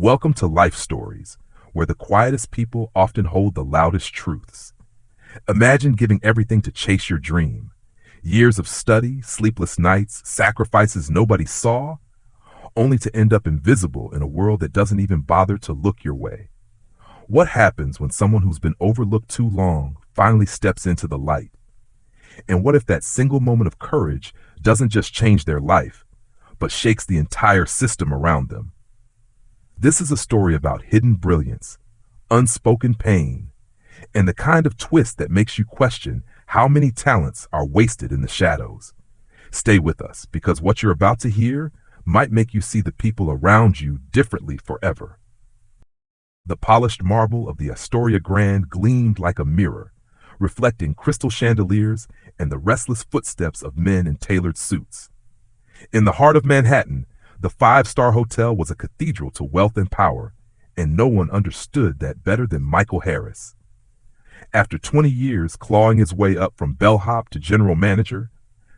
Welcome to Life Stories, where the quietest people often hold the loudest truths. Imagine giving everything to chase your dream. Years of study, sleepless nights, sacrifices nobody saw, only to end up invisible in a world that doesn't even bother to look your way. What happens when someone who's been overlooked too long finally steps into the light? And what if that single moment of courage doesn't just change their life, but shakes the entire system around them? This is a story about hidden brilliance, unspoken pain, and the kind of twist that makes you question how many talents are wasted in the shadows. Stay with us, because what you're about to hear might make you see the people around you differently forever. The polished marble of the Astoria Grand gleamed like a mirror, reflecting crystal chandeliers and the restless footsteps of men in tailored suits. In the heart of Manhattan, the five-star hotel was a cathedral to wealth and power, and no one understood that better than Michael Harris. After 20 years clawing his way up from bellhop to general manager,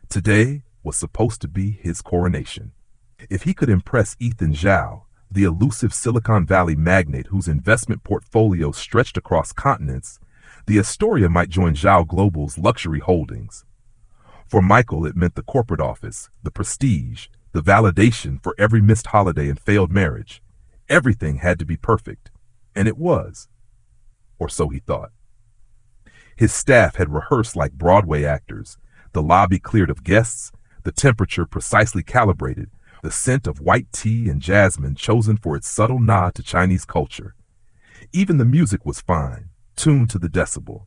today was supposed to be his coronation. If he could impress Ethan Zhao, the elusive Silicon Valley magnate whose investment portfolio stretched across continents, the Astoria might join Zhao Global's luxury holdings. For Michael, it meant the corporate office, the prestige, the validation for every missed holiday and failed marriage. Everything had to be perfect, and it was. Or so he thought. His staff had rehearsed like Broadway actors, the lobby cleared of guests, the temperature precisely calibrated, the scent of white tea and jasmine chosen for its subtle nod to Chinese culture. Even the music was fine, tuned to the decibel.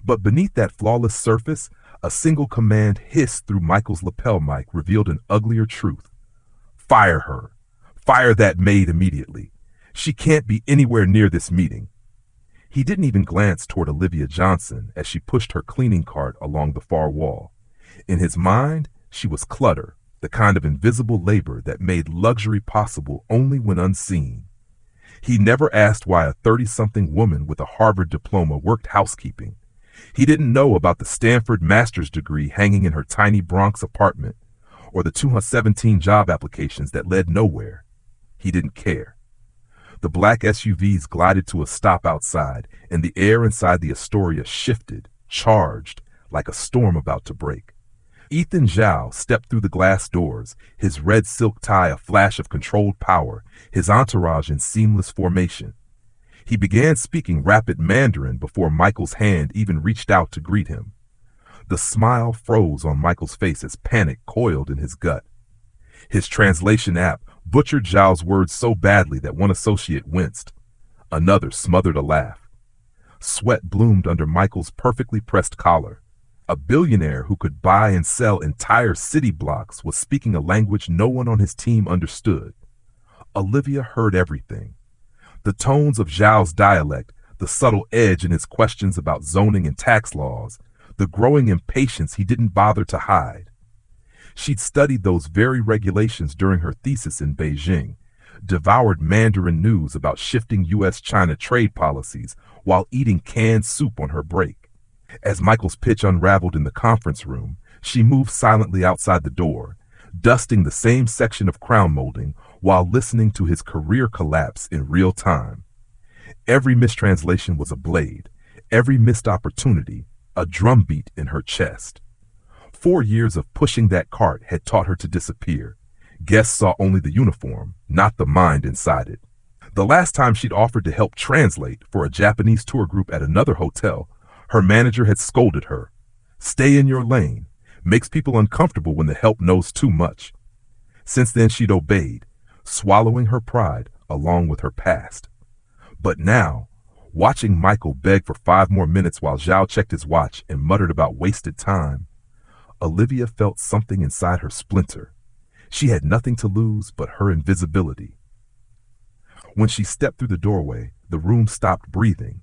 But beneath that flawless surface, a single command hissed through Michael's lapel mic revealed an uglier truth. Fire her. Fire that maid immediately. She can't be anywhere near this meeting. He didn't even glance toward Olivia Johnson as she pushed her cleaning cart along the far wall. In his mind, she was clutter, the kind of invisible labor that made luxury possible only when unseen. He never asked why a 30-something woman with a Harvard diploma worked housekeeping. He didn't know about the Stanford master's degree hanging in her tiny Bronx apartment, or the 217 job applications that led nowhere. He didn't care. The black SUVs glided to a stop outside, and the air inside the Astoria shifted, charged, like a storm about to break. Ethan Zhao stepped through the glass doors, his red silk tie a flash of controlled power, his entourage in seamless formation. He began speaking rapid Mandarin before Michael's hand even reached out to greet him. The smile froze on Michael's face as panic coiled in his gut. His translation app butchered Zhao's words so badly that one associate winced. Another smothered a laugh. Sweat bloomed under Michael's perfectly pressed collar. A billionaire who could buy and sell entire city blocks was speaking a language no one on his team understood. Olivia heard everything. The tones of Zhao's dialect, the subtle edge in his questions about zoning and tax laws, the growing impatience he didn't bother to hide. She'd studied those very regulations during her thesis in Beijing, devoured Mandarin news about shifting U.S.-China trade policies while eating canned soup on her break. As Michael's pitch unraveled in the conference room, she moved silently outside the door, dusting the same section of crown molding while listening to his career collapse in real time. Every mistranslation was a blade, every missed opportunity, a drumbeat in her chest. 4 years of pushing that cart had taught her to disappear. Guests saw only the uniform, not the mind inside it. The last time she'd offered to help translate for a Japanese tour group at another hotel, her manager had scolded her. Stay in your lane. Makes people uncomfortable when the help knows too much. Since then she'd obeyed, swallowing her pride along with her past. But now, watching Michael beg for 5 more minutes while Zhao checked his watch and muttered about wasted time, Olivia felt something inside her splinter. She had nothing to lose but her invisibility. When she stepped through the doorway, the room stopped breathing.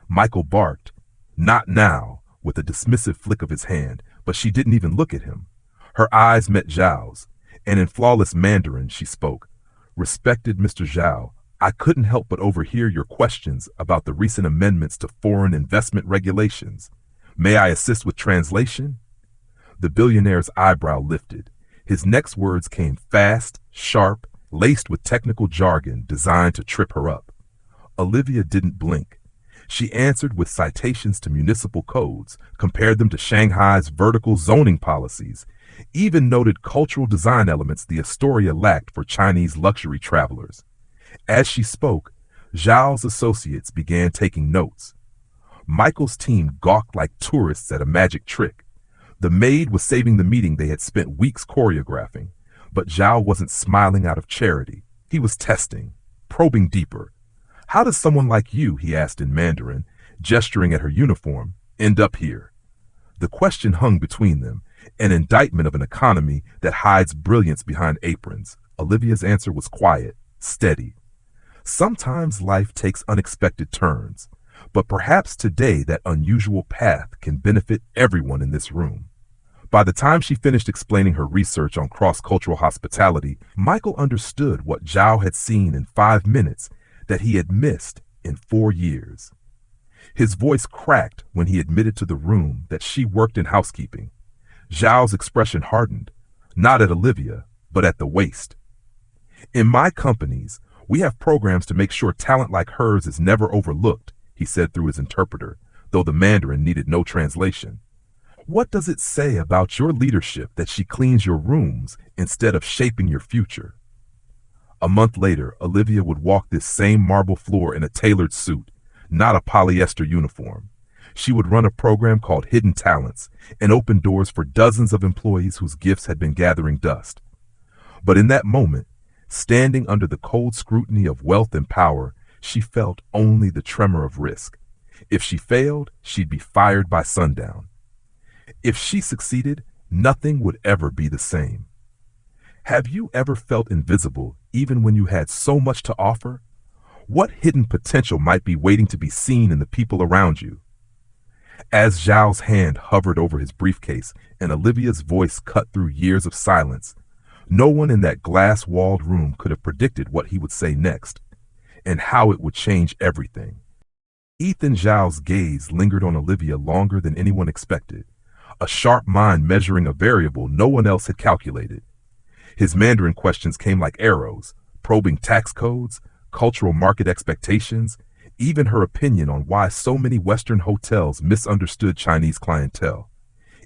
Michael barked, "Not now," with a dismissive flick of his hand, but she didn't even look at him. Her eyes met Zhao's, and in flawless Mandarin she spoke. "Respected Mr. Zhao, I couldn't help but overhear your questions about the recent amendments to foreign investment regulations. May I assist with translation?" The billionaire's eyebrow lifted. His next words came fast, sharp, laced with technical jargon designed to trip her up. Olivia didn't blink. She answered with citations to municipal codes, compared them to Shanghai's vertical zoning policies, even noted cultural design elements the Astoria lacked for Chinese luxury travelers. As she spoke, Zhao's associates began taking notes. Michael's team gawked like tourists at a magic trick. The maid was saving the meeting they had spent weeks choreographing, but Zhao wasn't smiling out of charity. He was testing, probing deeper. How does someone like you, he asked in Mandarin, gesturing at her uniform, end up here? The question hung between them, an indictment of an economy that hides brilliance behind aprons. Olivia's answer was quiet, steady. Sometimes life takes unexpected turns, but perhaps today that unusual path can benefit everyone in this room. By the time she finished explaining her research on cross-cultural hospitality, Michael understood what Zhao had seen in 5 minutes that he had missed in 4 years. His voice cracked when he admitted to the room that she worked in housekeeping. Zhao's expression hardened, not at Olivia, but at the waist. In my companies, we have programs to make sure talent like hers is never overlooked, he said through his interpreter, though the Mandarin needed no translation. What does it say about your leadership that she cleans your rooms instead of shaping your future? A month later, Olivia would walk this same marble floor in a tailored suit, not a polyester uniform. She would run a program called Hidden Talents and open doors for dozens of employees whose gifts had been gathering dust. But in that moment, standing under the cold scrutiny of wealth and power, she felt only the tremor of risk. If she failed, she'd be fired by sundown. If she succeeded, nothing would ever be the same. Have you ever felt invisible even when you had so much to offer? What hidden potential might be waiting to be seen in the people around you? As Zhao's hand hovered over his briefcase and Olivia's voice cut through years of silence, no one in that glass-walled room could have predicted what he would say next, and how it would change everything. Ethan Zhao's gaze lingered on Olivia longer than anyone expected, a sharp mind measuring a variable no one else had calculated. His Mandarin questions came like arrows, probing tax codes, cultural market expectations, even her opinion on why so many Western hotels misunderstood Chinese clientele.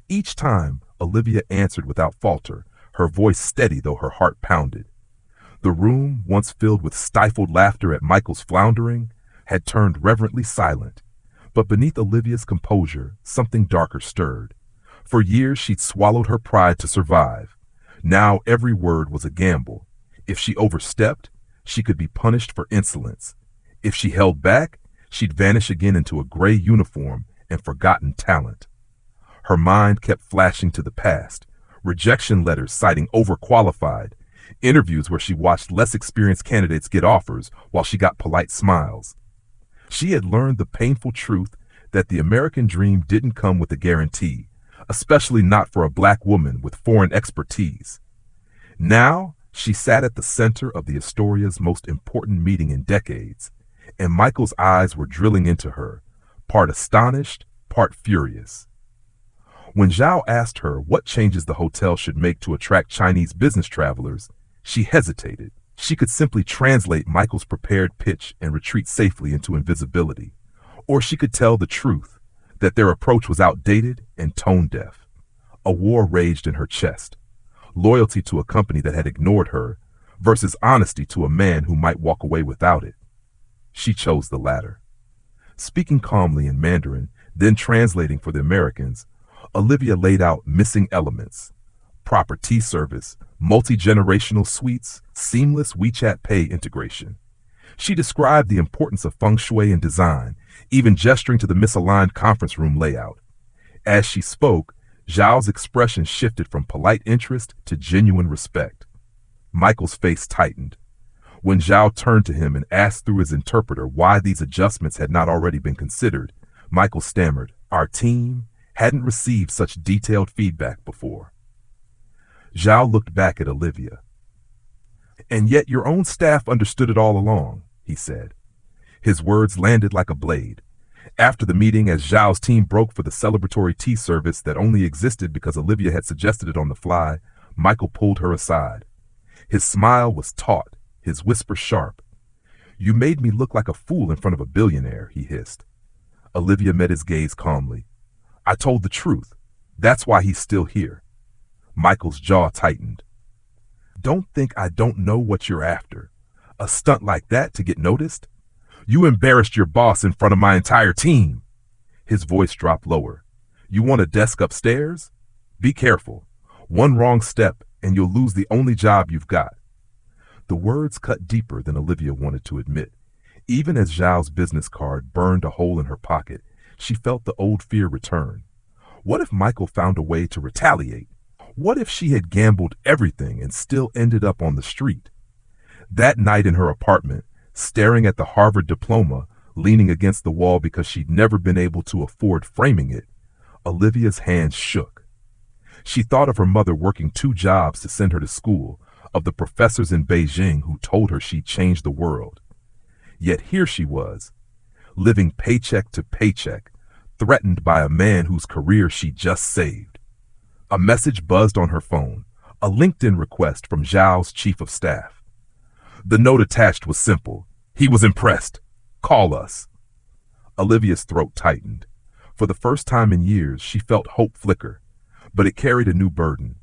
Each time, Olivia answered without falter, her voice steady though her heart pounded. The room, once filled with stifled laughter at Michael's floundering, had turned reverently silent. But beneath Olivia's composure, something darker stirred. For years she'd swallowed her pride to survive. Now every word was a gamble. If she overstepped, she could be punished for insolence. If she held back, she'd vanish again into a gray uniform and forgotten talent. Her mind kept flashing to the past, rejection letters citing overqualified, interviews where she watched less experienced candidates get offers while she got polite smiles. She had learned the painful truth that the American dream didn't come with a guarantee, especially not for a black woman with foreign expertise. Now, she sat at the center of the Astoria's most important meeting in decades, and Michael's eyes were drilling into her, part astonished, part furious. When Zhao asked her what changes the hotel should make to attract Chinese business travelers, she hesitated. She could simply translate Michael's prepared pitch and retreat safely into invisibility. Or she could tell the truth, that their approach was outdated and tone-deaf. A war raged in her chest. Loyalty to a company that had ignored her versus honesty to a man who might walk away without it. She chose the latter. Speaking calmly in Mandarin, then translating for the Americans, Olivia laid out missing elements: proper tea service, multi-generational suites, seamless WeChat Pay integration. She described the importance of feng shui and design, even gesturing to the misaligned conference room layout. As she spoke, Zhao's expression shifted from polite interest to genuine respect. Michael's face tightened. When Zhao turned to him and asked through his interpreter why these adjustments had not already been considered, Michael stammered, "Our team hadn't received such detailed feedback before." Zhao looked back at Olivia. "And yet your own staff understood it all along," he said. His words landed like a blade. After the meeting, as Zhao's team broke for the celebratory tea service that only existed because Olivia had suggested it on the fly, Michael pulled her aside. His smile was taut, his whisper sharp. You made me look like a fool in front of a billionaire, he hissed. Olivia met his gaze calmly. I told the truth. That's why he's still here. Michael's jaw tightened. Don't think I don't know what you're after. A stunt like that to get noticed? You embarrassed your boss in front of my entire team. His voice dropped lower. You want a desk upstairs? Be careful. One wrong step and you'll lose the only job you've got. The words cut deeper than Olivia wanted to admit. Even as Zhao's business card burned a hole in her pocket, she felt the old fear return. What if Michael found a way to retaliate? What if she had gambled everything and still ended up on the street? That night in her apartment, staring at the Harvard diploma, leaning against the wall because she'd never been able to afford framing it, Olivia's hands shook. She thought of her mother working 2 jobs to send her to school, of the professors in Beijing who told her she'd change the world. Yet here she was, living paycheck to paycheck, threatened by a man whose career she just saved. A message buzzed on her phone, a LinkedIn request from Zhao's chief of staff. The note attached was simple. He was impressed. Call us. Olivia's throat tightened. For the first time in years, she felt hope flicker, but it carried a new burden.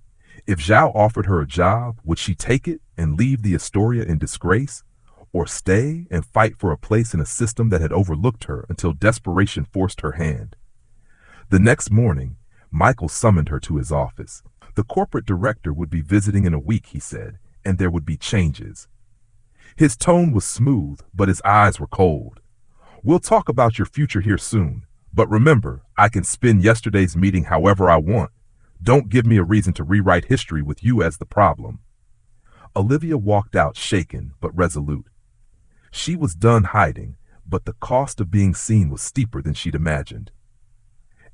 If Zhao offered her a job, would she take it and leave the Astoria in disgrace, or stay and fight for a place in a system that had overlooked her until desperation forced her hand? The next morning, Michael summoned her to his office. The corporate director would be visiting in a week, he said, and there would be changes. His tone was smooth, but his eyes were cold. We'll talk about your future here soon, but remember, I can spin yesterday's meeting however I want. Don't give me a reason to rewrite history with you as the problem. Olivia walked out shaken but resolute. She was done hiding, but the cost of being seen was steeper than she'd imagined.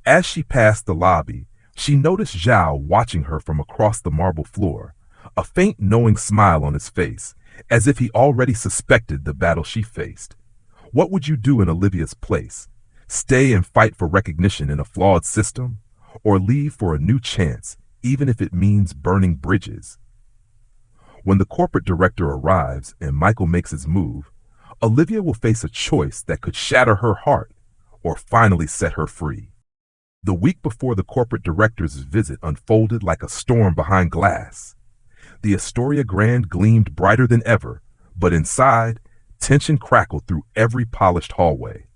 As she passed the lobby, she noticed Zhao watching her from across the marble floor, a faint knowing smile on his face, as if he already suspected the battle she faced. What would you do in Olivia's place? Stay and fight for recognition in a flawed system? Or leave for a new chance, even if it means burning bridges? When the corporate director arrives and Michael makes his move, Olivia will face a choice that could shatter her heart or finally set her free. The week before the corporate director's visit unfolded like a storm behind glass. The Astoria Grand gleamed brighter than ever, but inside, tension crackled through every polished hallway.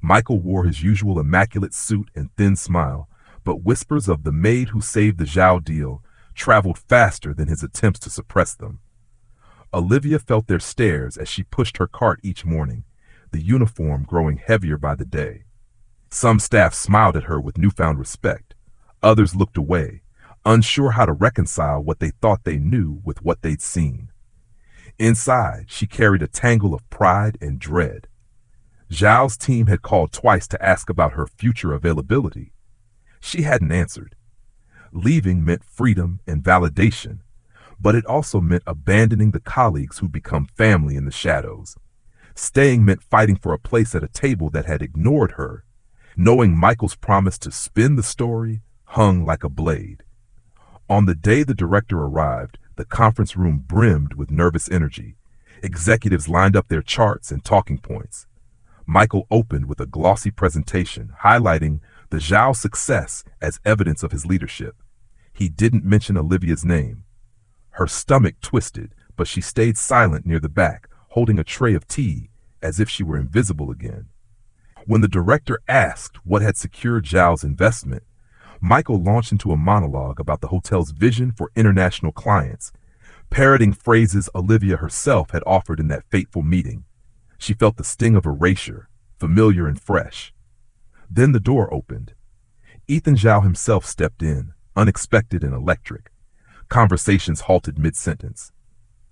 Michael wore his usual immaculate suit and thin smile, but whispers of the maid who saved the Zhao deal traveled faster than his attempts to suppress them. Olivia felt their stares as she pushed her cart each morning, the uniform growing heavier by the day. Some staff smiled at her with newfound respect. Others looked away, unsure how to reconcile what they thought they knew with what they'd seen. Inside, she carried a tangle of pride and dread. Zhao's team had called twice to ask about her future availability. She hadn't answered. Leaving meant freedom and validation, but it also meant abandoning the colleagues who'd become family in the shadows. Staying meant fighting for a place at a table that had ignored her, knowing Michael's promise to spin the story hung like a blade. On the day the director arrived, the conference room brimmed with nervous energy. Executives lined up their charts and talking points. Michael opened with a glossy presentation highlighting the Zhao success as evidence of his leadership. He didn't mention Olivia's name. Her stomach twisted, but she stayed silent near the back, holding a tray of tea as if she were invisible again. When the director asked what had secured Zhao's investment, Michael launched into a monologue about the hotel's vision for international clients, parroting phrases Olivia herself had offered in that fateful meeting. She felt the sting of erasure, familiar and fresh. Then the door opened. Ethan Zhao himself stepped in, unexpected and electric. Conversations halted mid-sentence.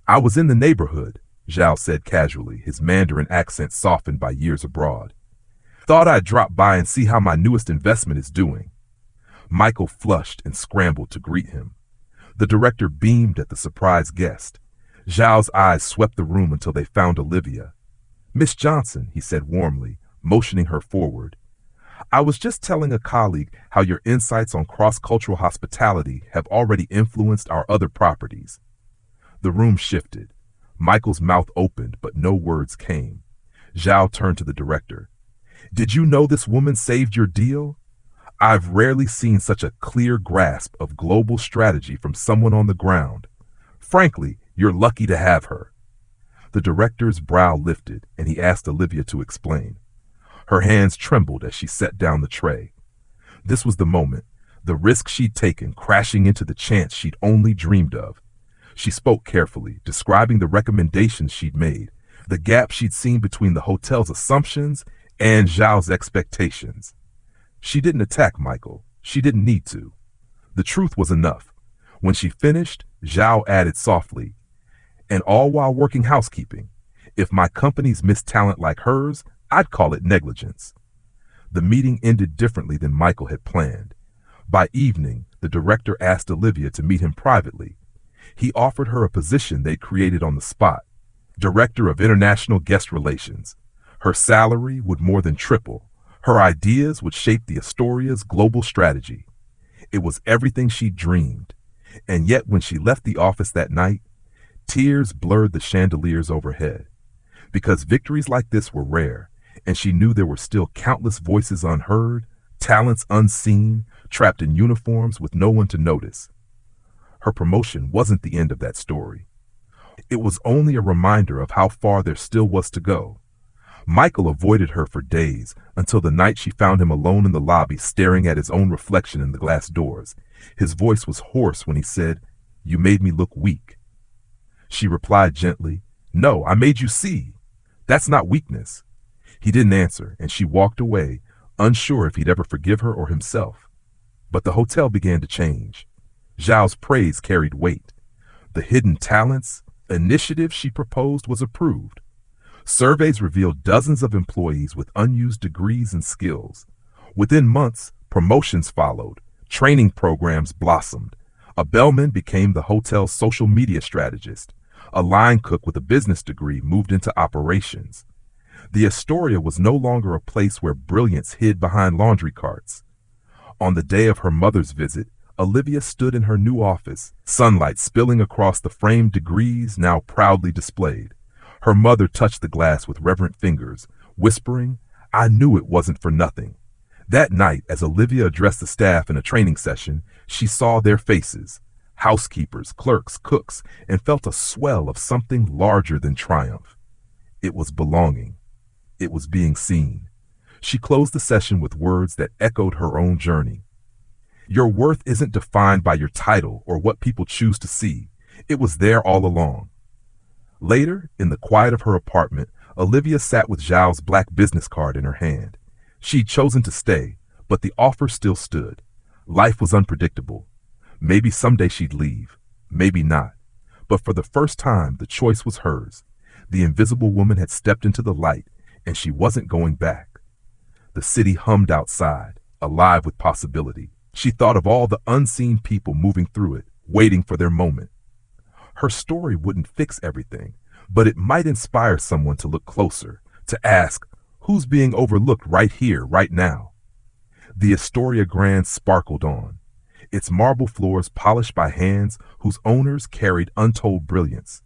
I was in the neighborhood, Zhao said casually, his Mandarin accent softened by years abroad. Thought I'd drop by and see how my newest investment is doing. Michael flushed and scrambled to greet him. The director beamed at the surprised guest. Zhao's eyes swept the room until they found Olivia. Miss Johnson, he said warmly, motioning her forward. I was just telling a colleague how your insights on cross-cultural hospitality have already influenced our other properties. The room shifted. Michael's mouth opened, but no words came. Zhao turned to the director. Did you know this woman saved your deal? I've rarely seen such a clear grasp of global strategy from someone on the ground. Frankly, you're lucky to have her. The director's brow lifted, and he asked Olivia to explain. Her hands trembled as she set down the tray. This was the moment, the risk she'd taken crashing into the chance she'd only dreamed of. She spoke carefully, describing the recommendations she'd made, the gap she'd seen between the hotel's assumptions and Zhao's expectations. She didn't attack Michael. She didn't need to. The truth was enough. When she finished, Zhao added softly, and all while working housekeeping. If my companies missed talent like hers, I'd call it negligence. The meeting ended differently than Michael had planned. By evening, the director asked Olivia to meet him privately. He offered her a position they'd created on the spot, Director of International Guest Relations. Her salary would more than triple. Her ideas would shape the Astoria's global strategy. It was everything she dreamed. And yet when she left the office that night, tears blurred the chandeliers overhead. Because victories like this were rare, and she knew there were still countless voices unheard, talents unseen, trapped in uniforms with no one to notice. Her promotion wasn't the end of that story. It was only a reminder of how far there still was to go. Michael avoided her for days, until the night she found him alone in the lobby staring at his own reflection in the glass doors. His voice was hoarse when he said, "You made me look weak." She replied gently, "No, I made you see. That's not weakness." He didn't answer, and she walked away, unsure if he'd ever forgive her or himself. But the hotel began to change. Zhao's praise carried weight. The hidden talents, initiative she proposed was approved. Surveys revealed dozens of employees with unused degrees and skills. Within months, promotions followed. Training programs blossomed. A bellman became the hotel's social media strategist. A line cook with a business degree moved into operations. The Astoria was no longer a place where brilliance hid behind laundry carts. On the day of her mother's visit, Olivia stood in her new office, sunlight spilling across the framed degrees now proudly displayed. Her mother touched the glass with reverent fingers, whispering, "I knew it wasn't for nothing." That night, as Olivia addressed the staff in a training session, she saw their faces, housekeepers, clerks, cooks, and felt a swell of something larger than triumph. It was belonging. It was being seen. She closed the session with words that echoed her own journey. Your worth isn't defined by your title or what people choose to see. It was there all along. Later, in the quiet of her apartment, Olivia sat with Zhao's black business card in her hand. She'd chosen to stay, but the offer still stood. Life was unpredictable. Maybe someday she'd leave, maybe not. But for the first time, the choice was hers. The invisible woman had stepped into the light, and she wasn't going back. The city hummed outside, alive with possibility. She thought of all the unseen people moving through it, waiting for their moment. Her story wouldn't fix everything, but it might inspire someone to look closer, to ask, who's being overlooked right here, right now? The Astoria Grand sparkled on, its marble floors polished by hands whose owners carried untold brilliance.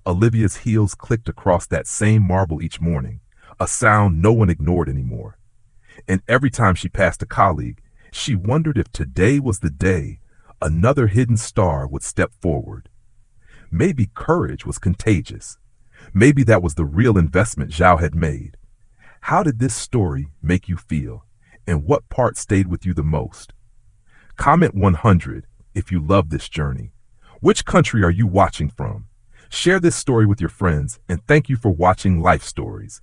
Olivia's heels clicked across that same marble each morning, a sound no one ignored anymore. And every time she passed a colleague, she wondered if today was the day another hidden star would step forward. Maybe courage was contagious. Maybe that was the real investment Zhao had made. How did this story make you feel? And what part stayed with you the most? Comment 100 if you love this journey. Which country are you watching from? Share this story with your friends, and thank you for watching Life Stories.